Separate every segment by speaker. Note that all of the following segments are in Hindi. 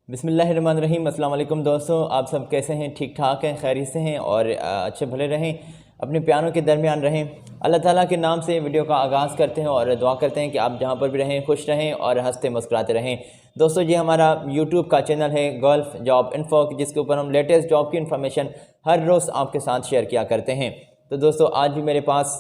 Speaker 1: बिस्मिल्लाहिर्रहमानिर्रहीम। अस्सलाम वालेकुम दोस्तों, आप सब कैसे हैं? ठीक ठाक हैं, खैरियत से हैं और अच्छे भले रहें, अपने प्यारों के दरमियान रहें। अल्लाह ताला के नाम से वीडियो का आगाज़ करते हैं और दुआ करते हैं कि आप जहाँ पर भी रहें खुश रहें और हंसते मुस्कुराते रहें। दोस्तों, ये हमारा यूट्यूब का चैनल है गल्फ़ जॉब इन्फो, जिसके ऊपर हम लेटेस्ट जॉब की इन्फॉर्मेशन हर रोज़ आपके साथ शेयर किया करते हैं। तो दोस्तों, आज भी मेरे पास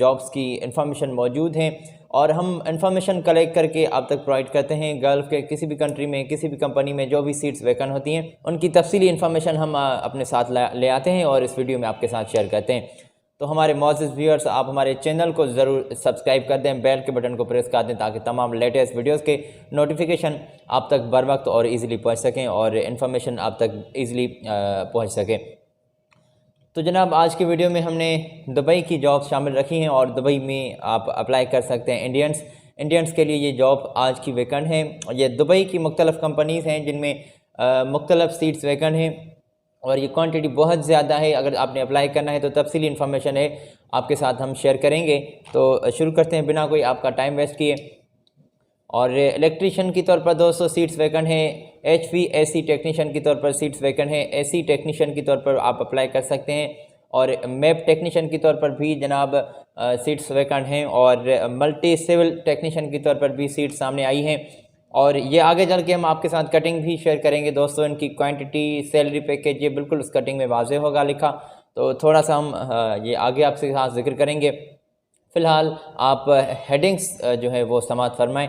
Speaker 1: जॉब्स की इन्फॉर्मेशन मौजूद हैं और हम इन्फॉर्मेशन कलेक्ट करके आप तक प्रोवाइड करते हैं। गल्फ़ के किसी भी कंट्री में, किसी भी कंपनी में जो भी सीट्स वैकेंट होती हैं, उनकी तफसीली इन्फॉर्मेशन हम अपने साथ ले आते हैं और इस वीडियो में आपके साथ शेयर करते हैं। तो हमारे मौजूद व्यूअर्स, आप हमारे चैनल को ज़रूर सब्सक्राइब कर दें, बेल के बटन को प्रेस कर दें ताकि तमाम लेटेस्ट वीडियोज़ के नोटिफिकेशन आप तक बर वक्त और ईज़िली पहुँच सकें और इन्फॉर्मेशन आप तक ईज़िली पहुँच सके। तो जनाब, आज की वीडियो में हमने दुबई की जॉब शामिल रखी हैं और दुबई में आप अप्लाई कर सकते हैं। इंडियंस के लिए ये जॉब आज की वैकेंट है। ये दुबई की मुख्तलिफ़ कंपनीज़ हैं जिनमें मुख्तलिफ़ सीट्स वैकेंट हैं और ये क्वांटिटी बहुत ज़्यादा है। अगर आपने अप्लाई करना है तो तफसीली इन्फॉर्मेशन है आपके साथ हम शेयर करेंगे। तो शुरू करते हैं बिना कोई आपका टाइम वेस्ट किए। और इलेक्ट्रीशियन की तौर पर दोस्तों सीट्स वैकेंट हैं। HVAC टेक्नीशियन की तौर पर सीट्स वैकेंट हैं। AC टेक्नीशियन की तौर पर आप अप्लाई कर सकते हैं और मैप टेक्नीशियन की तौर पर भी जनाब सीट्स वैकेंट हैं और मल्टी सिविल टेक्नीशियन की तौर पर भी सीट्स सामने आई हैं। और ये आगे चल के हम आपके साथ कटिंग भी शेयर करेंगे दोस्तों। इनकी क्वांटिटी, सैलरी पैकेज, ये बिल्कुल उस कटिंग में वाज़ेह होगा लिखा, तो थोड़ा सा हम ये आगे आपके साथ जिक्र करेंगे। फ़िलहाल आप हेडिंग्स जो है वो समात फरमाएँ।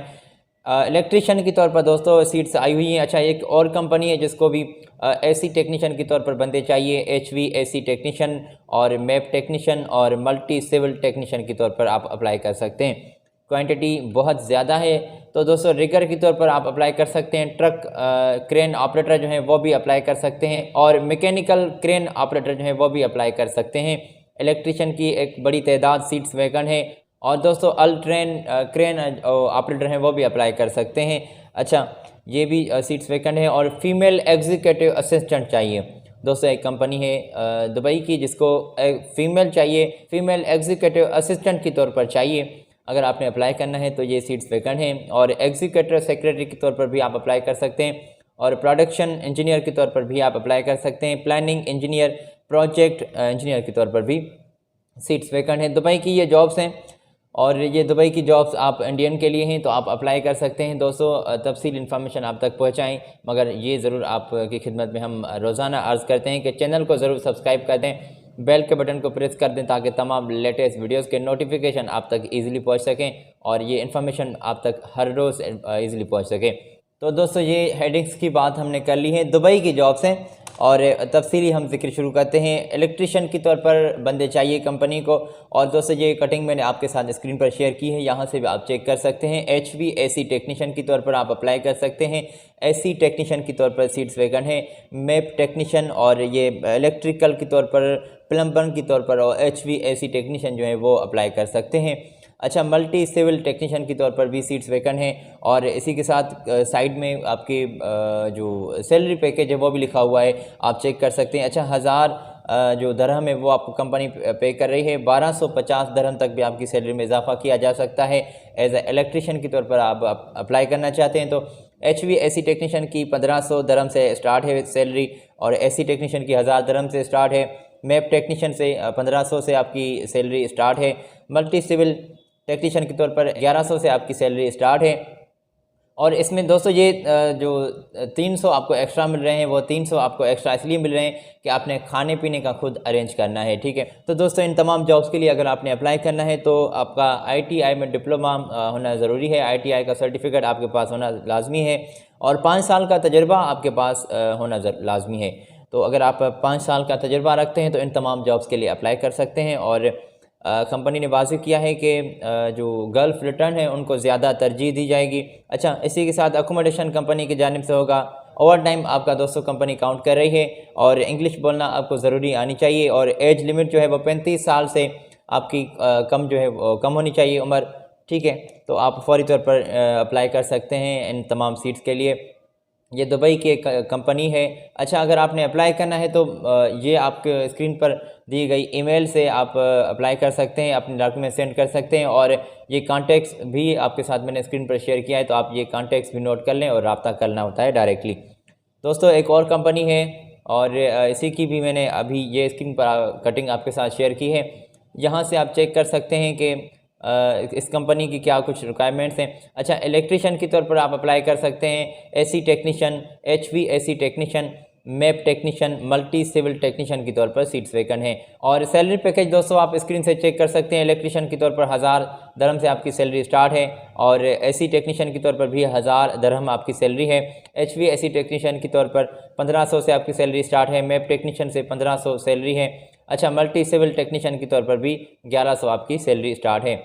Speaker 1: इलेक्ट्रीशियन की तौर पर दोस्तों सीट्स आई हुई हैं। अच्छा, एक और कंपनी है जिसको भी AC टेक्नीशियन की तौर पर बंदे चाहिए। HVAC टेक्नीशियन और मैप टेक्नीशियन और मल्टी सिविल टेक्नीशियन की तौर पर आप अप्लाई कर सकते हैं। क्वांटिटी बहुत ज़्यादा है। तो दोस्तों, रिगर की तौर पर आप अप्लाई कर सकते हैं। ट्रक क्रेन ऑपरेटर जो हैं वो भी अप्लाई कर सकते हैं और मैकेनिकल क्रेन ऑपरेटर जो हैं वो भी अप्लाई कर सकते हैं। इलेक्ट्रीशियन की एक बड़ी तादाद सीट्स वैकेंट है और दोस्तों क्रेन ऑपरेटर हैं वो भी अप्लाई कर सकते हैं। अच्छा, ये भी सीट्स वैकेंट है और फीमेल एग्जीक्यूटिव असिस्टेंट चाहिए। दोस्तों, एक कंपनी है दुबई की जिसको एक फ़ीमेल चाहिए, फ़ीमेल एग्जीक्यूटिव असिस्टेंट के तौर पर चाहिए। अगर आपने अप्लाई करना है तो ये सीट्स वैकेंट हैं और एग्जीक्यूटिव सेक्रेटरी के तौर पर भी आप अप्लाई कर सकते हैं और प्रोडक्शन इंजीनियर के तौर पर भी आप अप्लाई कर सकते हैं। प्लानिंग इंजीनियर, प्रोजेक्ट इंजीनियर के तौर पर भी सीट्स वैकेंट हैं। दुबई की ये जॉब्स हैं और ये दुबई की जॉब्स आप इंडियन के लिए हैं तो आप अप्लाई कर सकते हैं। दोस्तों, तफसील इन्फॉर्मेशन आप तक पहुंचाएं, मगर ये ज़रूर आपकी खिदमत में हम रोज़ाना अर्ज़ करते हैं कि चैनल को ज़रूर सब्सक्राइब कर दें, बेल के बटन को प्रेस कर दें ताकि तमाम लेटेस्ट वीडियोस के नोटिफिकेशन आप तक ईज़िली पहुंच सकें और ये इन्फॉर्मेशन आप तक हर रोज़ ईज़िली पहुँच सके। तो दोस्तों, ये हेडिंग्स की बात हमने कर ली है। दुबई की जॉब्स हैं और तफसीली हम जिक्र शुरू करते हैं। इलेक्ट्रीशियन की तौर पर बंदे चाहिए कंपनी को और दोस्तों, ये कटिंग मैंने आपके साथ स्क्रीन पर शेयर की है, यहाँ से भी आप चेक कर सकते हैं। HVAC टेक्नीशियन की तौर पर आप अप्लाई कर सकते हैं। AC टेक्नीशियन की तौर पर सीट्स वैकेंट हैं। मैप टेक्नीशियन और ये इलेक्ट्रिकल की तौर पर, प्लम्बर की तौर पर और HVAC टेक्नीशियन जो है वो अप्लाई कर सकते हैं। अच्छा, मल्टी सिविल टेक्नीशियन की तौर पर भी सीट्स वैकेंट हैं और इसी के साथ साइड में आपके जो सैलरी पैकेज है वो भी लिखा हुआ है, आप चेक कर सकते हैं। अच्छा, 1000 जो दरहम है वो आपको कंपनी पे कर रही है। 1250 दरहम तक भी आपकी सैलरी में इजाफा किया जा सकता है। एज ए इलेक्ट्रीशियन की तौर पर आप अप्लाई करना चाहते हैं तो HVAC टेक्नीशियन की 1500 दरहम से स्टार्ट है सैलरी और AC टेक्नीशियन की 1000 दरहम से स्टार्ट है। मैप टेक्नीशियन से 1500 से आपकी सैलरी स्टार्ट है। मल्टी सिविल टेक्नीशियन के तौर पर 1100 से आपकी सैलरी स्टार्ट है और इसमें दोस्तों ये जो 300 आपको एक्स्ट्रा मिल रहे हैं वो 300 आपको एक्स्ट्रा इसलिए मिल रहे हैं कि आपने खाने पीने का खुद अरेंज करना है, ठीक है। तो दोस्तों, इन तमाम जॉब्स के लिए अगर आपने अप्लाई करना है तो आपका ITI में डिप्लोमा होना ज़रूरी है। ITI का सर्टिफिकेट आपके पास होना लाजमी है और 5 साल का तजर्बा आपके पास होना लाजमी है। तो अगर आप 5 साल का तजर्बा रखते हैं तो इन तमाम जॉब्स के लिए अप्लाई कर सकते हैं और कंपनी ने वाज़ेह किया है कि जो गल्फ़ रिटर्न है उनको ज़्यादा तरजीह दी जाएगी। अच्छा, इसी के साथ अकोमोडेशन कंपनी की जानिब से होगा। ओवर टाइम आपका दोस्तों कंपनी काउंट कर रही है और इंग्लिश बोलना आपको ज़रूरी आनी चाहिए और एज लिमिट जो है वो 35 साल से आपकी कम जो है वो कम होनी चाहिए उम्र, ठीक है। तो आप फौरी तौर पर अप्लाई कर सकते हैं इन तमाम सीट्स के लिए। ये दुबई की एक कंपनी है। अच्छा, अगर आपने अप्लाई करना है तो ये आपके स्क्रीन पर दी गई ईमेल से आप अप्लाई कर सकते हैं, अपने डॉक्यूमेंट सेंड कर सकते हैं और ये कॉन्टैक्ट्स भी आपके साथ मैंने स्क्रीन पर शेयर किया है, तो आप ये कॉन्टैक्ट्स भी नोट कर लें और रब्ता करना होता है डायरेक्टली। दोस्तों एक और कंपनी है और इसी की भी मैंने अभी ये स्क्रीन पर कटिंग आपके साथ शेयर की है। यहाँ से आप चेक कर सकते हैं कि इस कंपनी की क्या कुछ रिक्वायरमेंट्स हैं। अच्छा, इलेक्ट्रिशियन के तौर पर आप अप्लाई कर सकते हैं, AC technician, HV AC technician, MEP technician, multi civil technician के तौर पर सीट्स वैकेंट हैं। और सैलरी पैकेज दोस्तों आप स्क्रीन से चेक कर सकते हैं। इलेक्ट्रिशियन के तौर पर 1000 दरहम से आपकी सैलरी स्टार्ट है और एसी टेक्नीशियन के तौर पर भी 1000 दरहम आपकी सैलरी है। एचवी एसी टेक्नीशियन के तौर पर 1500 से आपकी सैलरी स्टार्ट है। मैप टेक्नीशियन से 1500 सैलरी है। अच्छा, मल्टी सिविल टेक्नीशियन के तौर पर भी 1100 आपकी सैलरी स्टार्ट है।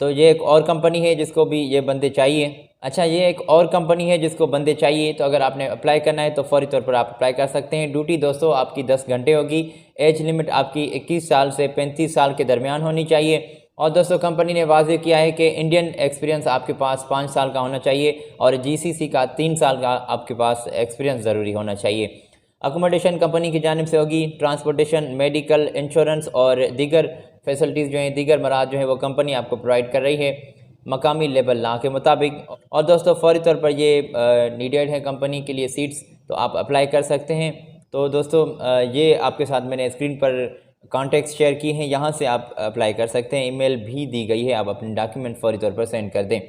Speaker 1: तो ये एक और कंपनी है जिसको भी ये बंदे चाहिए। अच्छा, ये एक और कंपनी है जिसको बंदे चाहिए, तो अगर आपने अप्लाई करना है तो फौरी तौर पर आप अप्लाई कर सकते हैं। ड्यूटी दोस्तों आपकी 10 घंटे होगी। एज लिमिट आपकी 21 साल से 35 साल के दरमियान होनी चाहिए। और दोस्तों कंपनी ने वाज़ेह किया है कि इंडियन एक्सपीरियंस आपके पास 5 साल का होना चाहिए और जीसीसी का 3 साल का आपके पास एक्सपीरियंस ज़रूरी होना चाहिए। अकोमोडेशन कंपनी की जानिब से होगी। ट्रांसपोर्टेशन, मेडिकल, इंश्योरेंस और दीगर फैसिलिटीज़ जो हैं, दीगर मराद जो है वो कंपनी आपको प्रोवाइड कर रही है मकामी लेबर लॉ के मुताबिक। और दोस्तों फौरी तौर पर ये नीडेड है कंपनी के लिए सीट्स, तो आप अप्लाई कर सकते हैं। तो दोस्तों ये आपके साथ मैंने स्क्रीन पर कॉन्टैक्ट शेयर किए हैं, यहाँ से आप अप्लाई कर सकते हैं। ईमेल भी दी गई है, आप अपने डॉक्यूमेंट फौरी तौर पर सेंड कर दें।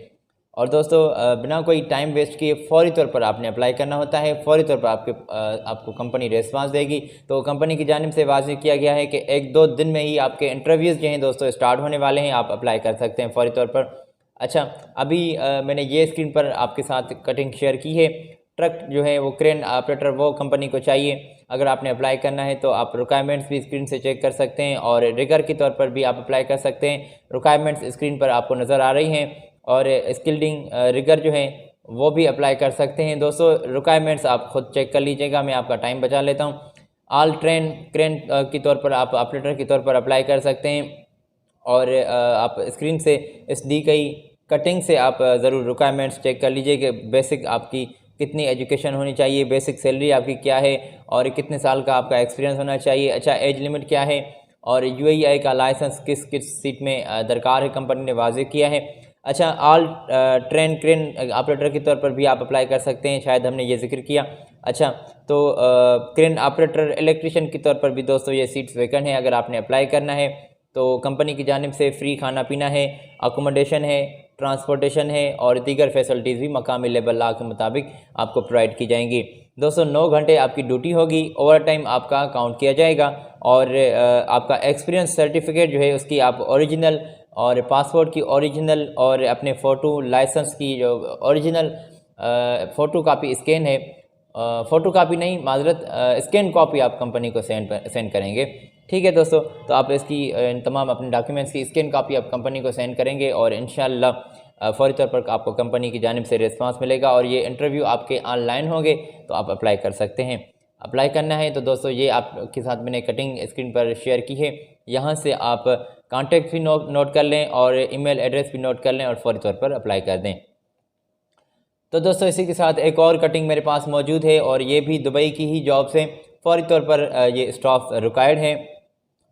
Speaker 1: और दोस्तों बिना कोई टाइम वेस्ट किए फौरी तौर पर आपने अप्लाई करना होता है। फौरी तौर पर आपको कंपनी रेस्पॉन्स देगी। तो कंपनी की जानिब से वाज़ेह किया गया है कि 1-2 दिन में ही आपके इंटरव्यूज़ जो हैं दोस्तों स्टार्ट होने वाले हैं। आप अप्लाई कर सकते हैं फौरी तौर पर। अच्छा, अभी मैंने ये स्क्रीन पर आपके साथ कटिंग शेयर की है। ट्रक जो है वो क्रेन ऑपरेटर वो कंपनी को चाहिए। अगर आपने अप्लाई करना है तो आप रिक्वायरमेंट्स भी स्क्रीन से चेक कर सकते हैं और रिगर के तौर पर भी आप अप्लाई कर सकते हैं। रिक्वायरमेंट्स स्क्रीन पर आपको नज़र आ रही हैं और स्किल्डिंग रिगर जो है वो भी अप्लाई कर सकते हैं। दोस्तों रिक्वायरमेंट्स आप खुद चेक कर लीजिएगा, मैं आपका टाइम बचा लेता हूँ। ऑल ट्रेन क्रेन के तौर पर आप ऑपरेटर के तौर पर अप्लाई कर सकते हैं और आप स्क्रीन से इस दी गई कटिंग से आप ज़रूर रिक्वायरमेंट्स चेक कर लीजिए कि बेसिक आपकी कितनी एजुकेशन होनी चाहिए, बेसिक सैलरी आपकी क्या है और कितने साल का आपका एक्सपीरियंस होना चाहिए। अच्छा, एज लिमिट क्या है और यूएई का लाइसेंस किस किस सीट में दरकार है, कंपनी ने वाज़ेह किया है। अच्छा, ऑल ट्रेन क्रेन ऑपरेटर के तौर पर भी आप अप्लाई कर सकते हैं, शायद हमने ये जिक्र किया। अच्छा, तो क्रेन ऑपरेटर इलेक्ट्रिशियन के तौर पर भी दोस्तों ये सीट्स वैकेंट हैं। अगर आपने अप्लाई करना है तो कंपनी की जानिब से फ्री खाना पीना है, अकोमोडेशन है, ट्रांसपोर्टेशन है और दीगर फैसिलिटीज़ भी मकामी लेबर लॉ के मुताबिक आपको प्रोवाइड की जाएंगी। दोस्तों 9 घंटे आपकी ड्यूटी होगी, ओवर टाइम आपका काउंट किया जाएगा और आपका एक्सपीरियंस सर्टिफिकेट जो है उसकी आप ओरिजिनल और पासपोर्ट की ओरिजिनल और अपने फ़ोटो लाइसेंस की जो ओरिजिनल फ़ोटो कापी स्कैन है, फ़ोटो कापी नहीं माजरत स्कैन कॉपी आप कंपनी को सेंड करेंगे। ठीक है दोस्तों, तो आप इसकी तमाम अपने डॉक्यूमेंट्स की स्कैन कॉपी आप कंपनी को सेंड करेंगे और इंशाअल्लाह फ़ौरी तौर पर आपको कंपनी की जानिब से रिस्पांस मिलेगा और ये इंटरव्यू आपके ऑनलाइन होंगे तो आप अप्लाई कर सकते हैं। अप्लाई करना है तो दोस्तों ये आपके साथ मैंने कटिंग स्क्रीन पर शेयर की है, यहाँ से आप कॉन्टैक्ट भी नोट कर लें और ईमेल एड्रेस भी नोट कर लें और फ़ौरी तौर पर अप्लाई कर दें। तो दोस्तों इसी के साथ एक और कटिंग मेरे पास मौजूद है और ये भी दुबई की ही जॉब से फ़ौरी तौर पर ये स्टाफ रिक्वायर्ड है।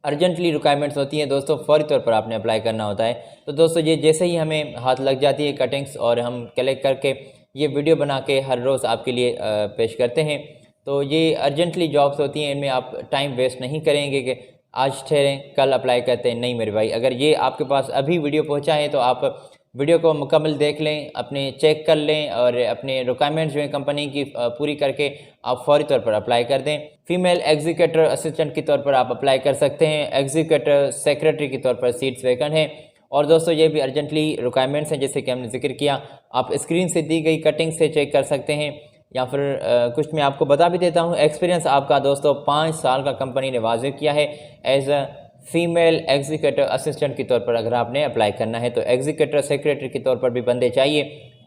Speaker 1: अर्जेंटली रिक्वायरमेंट्स होती हैं दोस्तों, फ़ौरी तौर पर आपने अप्लाई करना होता है। तो दोस्तों ये जैसे ही हमें हाथ लग जाती है कटिंग्स और हम कलेक्ट करके ये वीडियो बना के हर रोज़ आपके लिए पेश करते हैं। तो ये अर्जेंटली जॉब्स होती हैं, इनमें आप टाइम वेस्ट नहीं करेंगे कि आज ठहरें कल अप्लाई करते हैं। नहीं मेरे भाई, अगर ये आपके पास अभी वीडियो पहुँचा है तो आप वीडियो को मुकम्मल देख लें, अपने चेक कर लें और अपने रिक्वायरमेंट्स जो है कंपनी की पूरी करके आप फौरी तौर पर अप्लाई कर दें। फीमेल एग्जीक्यूटिव असिस्टेंट के तौर पर आप अप्लाई कर सकते हैं। एग्जीक्यूटिव सेक्रेटरी के तौर पर सीट्स वैकेंट हैं और दोस्तों ये भी अर्जेंटली रिक्वायरमेंट्स हैं जैसे कि हमने जिक्र किया। आप स्क्रीन से दी गई कटिंग से चेक कर सकते हैं या फिर कुछ मैं आपको बता भी देता हूँ। एक्सपीरियंस आपका दोस्तों 5 साल का कंपनी ने वाज़ेह किया है as a female executive assistant के तौर पर अगर आपने अप्लाई करना है तो एग्जीक्यूटिव सेक्रेटरी के तौर पर भी बंदे चाहिए।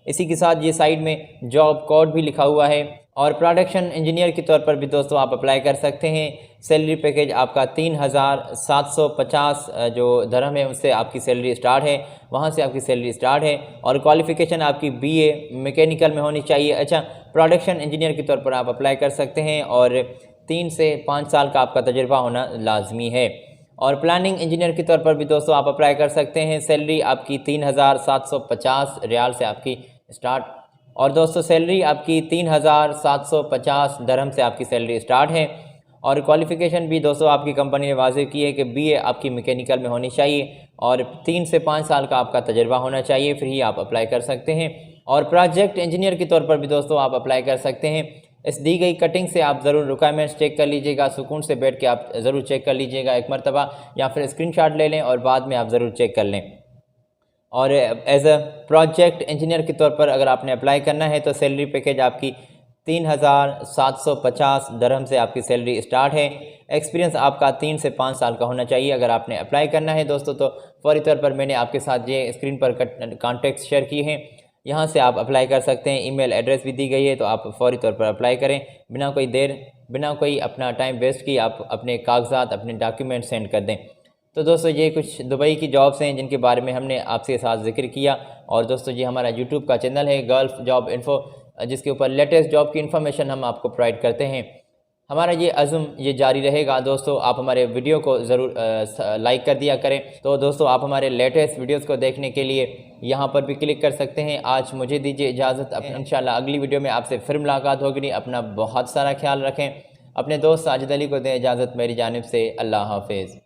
Speaker 1: इसी के साथ ये साइड में जॉब कोड भी लिखा हुआ है और प्रोडक्शन इंजीनियर के तौर पर भी दोस्तों आप अप्लाई कर सकते हैं। सैलरी पैकेज आपका 3750 जो दरहम है उससे आपकी सैलरी स्टार्ट है, वहाँ से आपकी सैलरी स्टार्ट है और क्वालिफ़िकेशन आपकी BA मैकेनिकल में होनी चाहिए। अच्छा, प्रोडक्शन इंजीनियर के तौर पर आप अप्लाई कर सकते हैं और 3 से 5 साल का आपका तजुर्बा होना लाजमी है। और प्लानिंग इंजीनियर के तौर पर भी दोस्तों आप अप्लाई कर सकते हैं। सैलरी आपकी 3750 रियाल से आपकी स्टार्ट और दोस्तों सैलरी आपकी 3,750 दरहम से आपकी सैलरी स्टार्ट है। और क्वालिफ़िकेशन भी दोस्तों आपकी कंपनी ने वाज़ेह की है कि बीए आपकी मैकेनिकल में होनी चाहिए और 3 से 5 साल का आपका तजुर्बा होना चाहिए, फिर ही आप अप्लाई कर सकते हैं। और प्रोजेक्ट इंजीनियर के तौर पर भी दोस्तों आप अप्लाई कर सकते हैं। इस दी गई कटिंग से आप ज़रूर रिक्वायरमेंट्स चेक कर लीजिएगा, सुकून से बैठ के आप ज़रूर चेक कर लीजिएगा एक मरतबा, या फिर स्क्रीनशॉट ले लें और बाद में आप ज़रूर चेक कर लें। और एज अ प्रोजेक्ट इंजीनियर के तौर पर अगर आपने अप्लाई करना है तो सैलरी पैकेज आपकी 3,750 दरहम से आपकी सैलरी स्टार्ट है। एक्सपीरियंस आपका 3 से 5 साल का होना चाहिए। अगर आपने अप्लाई करना है दोस्तों तो फौरी तौर पर मैंने आपके साथ ये स्क्रीन पर कॉन्टैक्ट शेयर किए हैं, यहाँ से आप अप्लाई कर सकते हैं। ईमेल एड्रेस भी दी गई है, तो आप फौरी तौर पर अप्लाई करें बिना कोई अपना टाइम वेस्ट किए आप अपने कागजात, अपने डॉक्यूमेंट सेंड कर दें। तो दोस्तों ये कुछ दुबई की जॉब्स हैं जिनके बारे में हमने आपके साथ ज़िक्र किया। और दोस्तों ये हमारा यूट्यूब का चैनल है गल्फ़ जॉब इन्फो, जिसके ऊपर लेटेस्ट जॉब की इन्फॉर्मेशन हम आपको प्रोवाइड करते हैं। हमारा ये अज़्म ये जारी रहेगा दोस्तों, आप हमारे वीडियो को ज़रूर लाइक कर दिया करें। तो दोस्तों आप हमारे लेटेस्ट वीडियोस को देखने के लिए यहाँ पर भी क्लिक कर सकते हैं। आज मुझे दीजिए इजाज़त, इंशाल्लाह अगली वीडियो में आपसे फिर मुलाकात होगी। अपना बहुत सारा ख्याल रखें। अपने दोस्त साजिद अली को दें इजाज़त मेरी जानिब से। अल्लाह हाफिज़।